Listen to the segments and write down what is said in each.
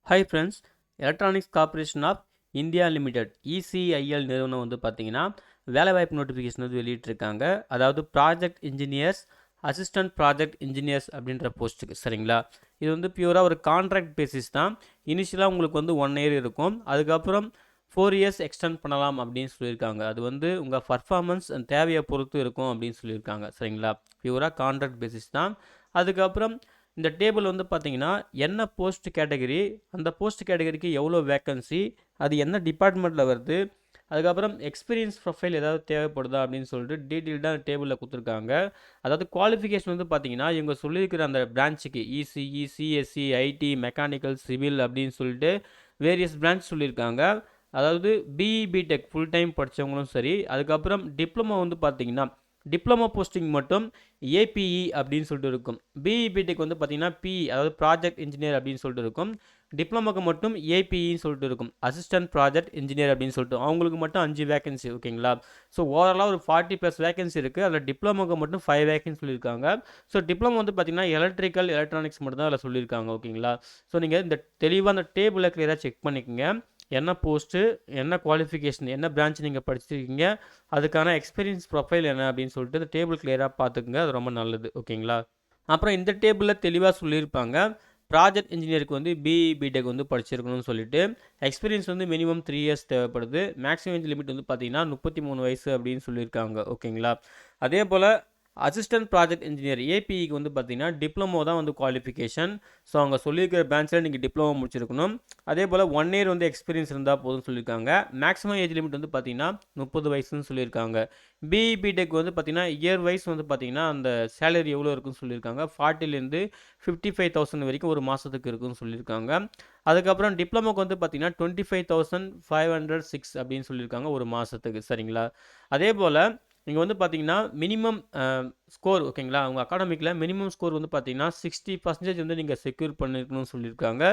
Hi friends, electronics corporation of India limited ECIL நிறுவனம் வந்து பார்த்தீங்கன்னா வேலைவாய்ப்பு நோட்டிஃபிகேஷன் வந்து வெளியிட்டிருக்காங்க. அதாவது project engineers, assistant project engineers அப்படின்ற போஸ்ட்டுக்கு. சரிங்களா? இது வந்து பியூராக ஒரு கான்ட்ராக்ட் பேசிஸ் தான். இனிஷியலாக உங்களுக்கு வந்து 1 இயர் இருக்கும். அதுக்கப்புறம் 4 இயர்ஸ் எக்ஸ்டெண்ட் பண்ணலாம் அப்படின்னு சொல்லியிருக்காங்க. அது வந்து உங்கள் பர்ஃபார்மன்ஸ் தேவையை பொறுத்து இருக்கும் அப்படின்னு சொல்லியிருக்காங்க. சரிங்களா? பியூராக கான்ட்ராக்ட் பேசிஸ் தான். அதுக்கப்புறம் இந்த டேபிள் வந்து பார்த்தீங்கன்னா என்ன போஸ்ட் கேட்டகரி, அந்த போஸ்ட் கேட்டகரிக்கு எவ்வளோ வேக்கன்சி, அது என்ன டிபார்ட்மெண்ட்டில் வருது, அதுக்கப்புறம் எக்ஸ்பீரியன்ஸ் ப்ரொஃபைல் ஏதாவது தேவைப்படுதா அப்படின்னு சொல்லிட்டு டீட்டெயில்டாக டேபிளில் கொடுத்துருக்காங்க. அதாவது குவாலிஃபிகேஷன் வந்து பார்த்தீங்கன்னா இவங்க சொல்லியிருக்கிற அந்த பிரான்ச்சுக்கு ECE, CSC, IT, mechanical, civil அப்படின்னு சொல்லிட்டு வேரியஸ் பிரான்ச் சொல்லியிருக்காங்க. அதாவது பிஇ பிடெக் ஃபுல் டைம் படித்தவங்களும் சரி, அதுக்கப்புறம் டிப்ளமோ வந்து பார்த்தீங்கன்னா டிப்ளமோ போஸ்டிங் மட்டும் ஏபிஇ அப்படின்னு சொல்லிட்டு இருக்கும். பிஇ பிடெக் வந்து பார்த்தீங்கன்னா பிஇ, அதாவது ப்ராஜெக்ட் இன்ஜினியர் அப்படின்னு சொல்லிட்டு இருக்கும். டிப்ளமோக்கு மட்டும் ஏபிஇன்னு சொல்லிட்டு இருக்கும், அசிஸ்டன்ட் ப்ராஜெக்ட் இன்ஜினியர் அப்படின்னு சொல்லிட்டு. அவங்களுக்கு மட்டும் 5 வேகன்சி. ஓகேங்களா? ஸோ ஓவராலாக ஒரு 40+ வேகன்சி இருக்குது. அதில் டிப்ளமோக்கு மட்டும் 5 வேகன்சி சொல்லியிருக்காங்க. ஸோ டிப்ளமோ வந்து பார்த்தீங்கன்னா எலக்ட்ரிக்கல், எலக்ட்ரானிக்ஸ் மட்டும் தான் அதில் சொல்லியிருக்காங்க. ஓகேங்களா? ஸோ நீங்கள் இந்த தெளிவாக அந்த டேபிளை கிளியராக செக் பண்ணிக்கோங்க. என்ன போஸ்ட்டு, என்ன குவாலிஃபிகேஷன், என்ன பிரான்ச் நீங்கள் படிச்சிருக்கீங்க, அதுக்கான எக்ஸ்பீரியன்ஸ் ப்ரொஃபைல் என்ன அப்படின்னு சொல்லிட்டு இந்த டேபிள் கிளியராக பார்த்துக்குங்க. அது ரொம்ப நல்லது. ஓகேங்களா? அப்புறம் இந்த டேபிளில் தெளிவாக சொல்லியிருப்பாங்க, ப்ராஜெக்ட் இன்ஜினியருக்கு வந்து பிஇ பிடெக் வந்து படிச்சிருக்கணும்னு சொல்லிட்டு. எக்ஸ்பீரியன்ஸ் வந்து மினிமம் 3 இயர்ஸ் தேவைப்படுது. மேக்ஸிமம் ஏஜ் லிமிட் வந்து பார்த்தீங்கன்னா 33 வயசு அப்படின்னு சொல்லியிருக்காங்க. ஓகேங்களா? அதே போல் அசிஸ்டன்ட் ப்ராஜெக்ட் இன்ஜினியர் ஏபிஇக்கு வந்து பார்த்தீங்கன்னா டிப்ளமோ தான் வந்து குவாலிஃபிகேஷன். ஸோ அவங்க சொல்லியிருக்கிற பிரான்ச்சில் நீங்கள் டிப்ளமோ முடிச்சிருக்கணும். அதே போல் 1 இயர் வந்து எக்ஸ்பீரியன்ஸ் இருந்தால் போதும்னு சொல்லியிருக்காங்க. மேக்ஸிமம் ஏஜ் லிமிட் வந்து பார்த்தீங்கன்னா 30 வயசுன்னு சொல்லியிருக்காங்க. பிஇ பிடெக் வந்து பார்த்தீங்கன்னா இயர் வைஸ் வந்து பார்த்தீங்கன்னா அந்த சேலரி எவ்வளோ இருக்குன்னு சொல்லியிருக்காங்க. 40லேருந்து 55,000 வரைக்கும் ஒரு மாதத்துக்கு இருக்குன்னு சொல்லியிருக்காங்க. அதுக்கப்புறம் டிப்ளமோக்கு வந்து பார்த்தீங்கன்னா 25,506 அப்படின்னு சொல்லியிருக்காங்க ஒரு மாதத்துக்கு. சரிங்களா? அதே போல் நீங்கள் வந்து பார்த்தீங்கன்னா மினிமம் ஸ்கோர், ஓகேங்களா, உங்கள் அகாடமிக்கில் மினிமம் ஸ்கோர் வந்து பார்த்தீங்கன்னா 60% வந்து நீங்கள் செக்யூர் பண்ணியிருக்கணும்னு சொல்லியிருக்காங்க.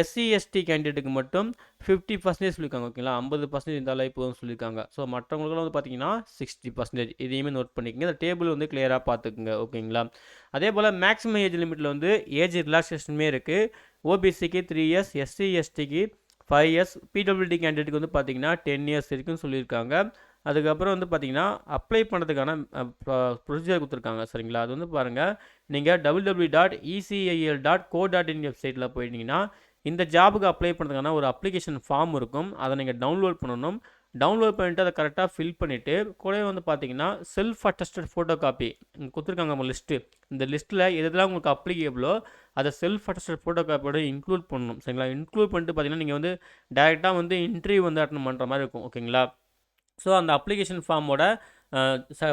எஸ்சி எஸ்டி கேண்டிடேட்டுக்கு மட்டும் 50% சொல்லியிருக்காங்க. ஓகேங்களா? 50% இருந்தாலே போதும்னு சொல்லியிருக்காங்க. ஸோ மற்றவங்களுக்குலாம் வந்து பார்த்தீங்கன்னா 60%. இதையுமே நோட் பண்ணிக்கோங்க. இந்த டேபிள் வந்து கிளியராக பார்த்துக்குங்க. ஓகேங்களா? அதே போல் மேக்ஸிமம் ஏஜ் லிமிட்டில் வந்து ஏஜ் ரிலாக்ஸேஷனுமே இருக்குது. ஓபிசிக்கு 3 இயர்ஸ், எஸ்சி எஸ்டிக்கு 5 இயர்ஸ், பிடபிள்யூடி கேண்டிடேட்டுக்கு வந்து பார்த்தீங்கன்னா 10 இயர்ஸ் இருக்குன்னு சொல்லியிருக்காங்க. அதுக்கப்புறம் வந்து பார்த்தீங்கன்னா அப்ளை பண்ணுறதுக்கான ப்ரொசீஜர் கொடுத்துருக்காங்க. சரிங்களா? அது வந்து பாருங்கள், நீங்கள் www.ecil.co.in வெப்சைட்டில் போயிட்டீங்கன்னா இந்த ஜாபுக்கு அப்ளை பண்ணுறதுக்கான ஒரு அப்ளிகேஷன் ஃபார்ம் இருக்கும். அதை நீங்கள் டவுன்லோட் பண்ணணும். டவுன்லோட் பண்ணிவிட்டு அதை கரெக்டாக ஃபில் பண்ணிவிட்டு கூடவே வந்து பார்த்தீங்கன்னா செல்ஃப் அட்டஸ்டட் ஃபோட்டோ காப்பி கொடுத்துருக்காங்க நம்ம லிஸ்ட்டு. இந்த லிஸ்ட்டில் எதெல்லாம் உங்களுக்கு அப்ளிகேபிளோ அதை செல்ஃப் அட்டஸ்டட் ஃபோட்டோ காப்பியோட இன்க்ளூட் பண்ணணும். சரிங்களா? இன்க்ளூட் பண்ணிட்டு பார்த்தீங்கன்னா நீங்கள் வந்து டேரெக்டாக வந்து இன்டர்வியூ வந்து அட்டன் பண்ணுற மாதிரி இருக்கும். ஓகேங்களா? ஸோ அந்த அப்ளிகேஷன் ஃபார்மோட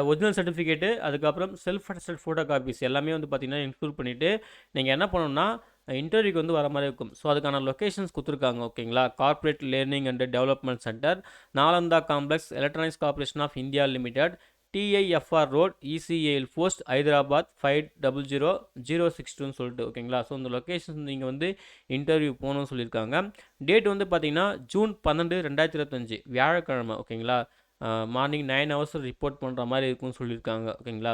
ஒரிஜினல் சர்டிஃபிகேட்டு, அதுக்கப்புறம் செல்ஃப் அட்டஸ்டட் ஃபோட்டோ காப்பீஸ் எல்லாமே வந்து பார்த்தீங்கன்னா இன்க்ளூட் பண்ணிவிட்டு நீங்கள் என்ன பண்ணணும்னா இன்டர்வியூக்கு வந்து வர மாதிரி இருக்கும். ஸோ அதுக்கான லொக்கேஷன்ஸ் கொடுத்துருக்காங்க. ஓகேங்களா? Corporate learning and development centre, Nalanda complex, electronics corporation of India limited, DIFR road, ECAL post, Hyderabad 500062 சொல்லிட்டு. ஓகேங்களா? ஸோ இந்த லொக்கேஷன் நீங்கள் வந்து இன்டர்வியூ போகணும்னு சொல்லியிருக்காங்க. டேட் வந்து பார்த்தீங்கன்னா ஜூன் 12, 2025 வியாழக்கிழமை. ஓகேங்களா? மார்னிங் 9 ஹவர்ஸ் ரிப்போர்ட் பண்ணுற மாதிரி இருக்கும்னு சொல்லியிருக்காங்க. ஓகேங்களா?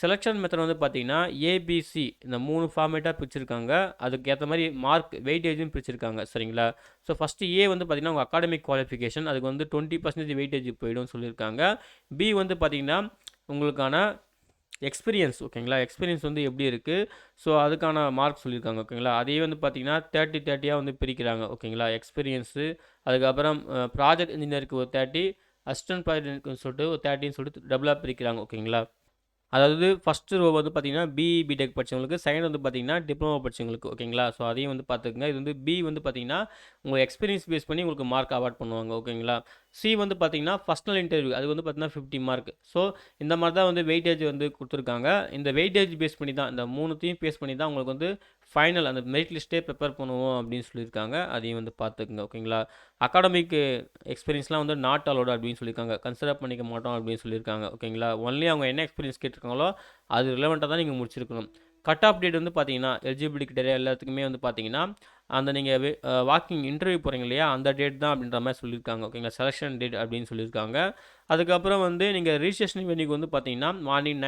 செலெக்ஷன் மெத்தட் வந்து பார்த்தீங்கன்னா ஏபிசி இந்த 3 ஃபார்மேட்டாக பிரிச்சிருக்காங்க. அதுக்கு ஏற்ற மாதிரி மார்க் வெயிட்டேஜும் பிரிச்சிருக்காங்க. சரிங்களா? ஸோ ஃபஸ்ட்டு ஏ வந்து பார்த்தீங்கன்னா உங்கள் அகாடமிக் குவாலிஃபிகேஷன், அதுக்கு வந்து 20% வெயிட்டேஜ் போயிடும் சொல்லியிருக்காங்க. பி வந்து பார்த்தீங்கன்னா உங்களுக்கான எக்ஸ்பீரியன்ஸ். ஓகேங்களா? எக்ஸ்பீரியன்ஸ் வந்து எப்படி இருக்குது, ஸோ அதுக்கான மார்க் சொல்லியிருக்காங்க. ஓகேங்களா? அதையே வந்து பார்த்தீங்கன்னா 30 வந்து பிரிக்கிறாங்க. ஓகேங்களா? எக்ஸ்பீரியன்ஸு, அதுக்கப்புறம் ப்ராஜெக்ட் இன்ஜினியருக்கு ஒரு 30, அசிஸ்டன்ட் ப்ராஜெக்ட்னு சொல்லிட்டு ஒரு 30ன்னு சொல்லிட்டு டபுளாக பிரிக்கிறாங்க. ஓகேங்களா? அதாவது ஃபஸ்ட்டு ரோ வந்து பார்த்தீங்கன்னா பிஇ பிடெக் படித்தவங்களுக்கு, செகண்ட் வந்து பார்த்தீங்கன்னா டிப்ளமோ படித்தவங்களுக்கு. ஓகேங்களா? ஸோ அதையும் வந்து பார்த்துக்குங்க. இது வந்து பி வந்து பார்த்தீங்கன்னா உங்கள் எக்ஸ்பீரியன்ஸ் பேஸ் பண்ணி உங்களுக்கு மார்க் அவார்ட் பண்ணுவாங்க. ஓகேங்களா? சி வந்து பார்த்தீங்கன்னா ஃபஸ்ட் நாள் இன்டர்வியூ, அது வந்து பார்த்தீங்கன்னா 50 மார்க். ஸோ இந்த மாதிரி தான் வந்து வெயிட்டேஜ் வந்து கொடுத்துருக்காங்க. இந்த வெயிட்டேஜ் பேஸ் பண்ணி தான், இந்த 3த்தையும் பேஸ் பண்ணி தான் உங்களுக்கு வந்து ஃபைனல் அந்த மெரிட் லிஸ்ட்டே ப்ரிப்பேர் பண்ணுவோம் அப்படின்னு சொல்லியிருக்காங்க. அதையும் வந்து பார்த்துக்குங்க. ஓகேங்களா? அகாடமிக் எக்ஸ்பீரியன்ஸ்லாம் வந்து நாட் அலோடு அப்படின்னு சொல்லியிருக்காங்க. கன்சிடர் பண்ணிக்க மாட்டோம் அப்படின்னு சொல்லியிருக்காங்க. ஓகேங்களா? ஒன்லி அவங்க என்ன எக்ஸ்பீரியன்ஸ் கேட்டிருக்காங்களோ அது ரிலவெண்ட்டாக தான் நீங்கள் முடிச்சிருக்கணும். கட் ஆஃப் டேட் வந்து பார்த்தீங்கன்னா எலிஜிபிலிட்டி கிட்டே எல்லாத்துக்குமே வந்து பார்த்தீங்கன்னா அந்த நீங்கள் வாக்கிங் இன்டர்வியூ போகிறீங்க இல்லையா, அந்த டேட் தான் அப்படின்ற மாதிரி சொல்லியிருக்காங்க. ஓகேங்களா? செலெக்ஷன் டேட் அப்படின்னு சொல்லியிருக்காங்க. அதுக்கப்புறம் வந்து நீங்கள் ரிஜிஸ்ட்ரேஷன் வென்யூக்கு வந்து பார்த்தீங்கன்னா morning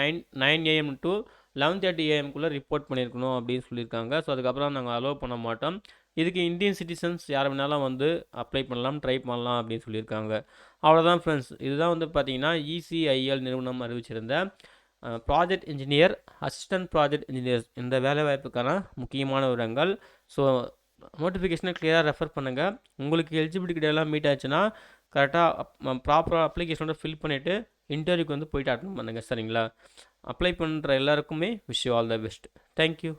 9 AM to 11:30 AM report பண்ணியிருக்கணும் அப்படின்னு சொல்லியிருக்காங்க. ஸோ அதுக்கப்புறம் நாங்கள் அலோவ் பண்ண மாட்டோம். இதுக்கு இந்தியன் சிட்டிசன்ஸ் யார் வேணாலும் வந்து அப்ளை பண்ணலாம், ட்ரை பண்ணலாம் அப்படின்னு சொல்லியிருக்காங்க. அவ்வளோதான் ஃப்ரெண்ட்ஸ். இதுதான் வந்து பார்த்தீங்கன்னா இசிஐஎல் நிறுவனம் அறிவிச்சிருந்த project engineer, assistant project engineers இந்த வேலைவாய்ப்புக்கான முக்கியமான விவரங்கள். ஸோ நோட்டிஃபிகேஷனை கிளியராக ரெஃபர் பண்ணுங்கள். உங்களுக்கு எலிஜிபிலிட்டி கிட்டெல்லாம் மீட் ஆச்சுன்னா கரெக்டாக ப்ராப்பராக அப்ளிகேஷனோட ஃபில் பண்ணிவிட்டு இன்டர்வியூக்கு வந்து போயிட்டு அட்டன் பண்ணுங்கள். சரிங்களா? அப்ளை பண்ணுற எல்லாருக்குமே wish you all the best. Thank you.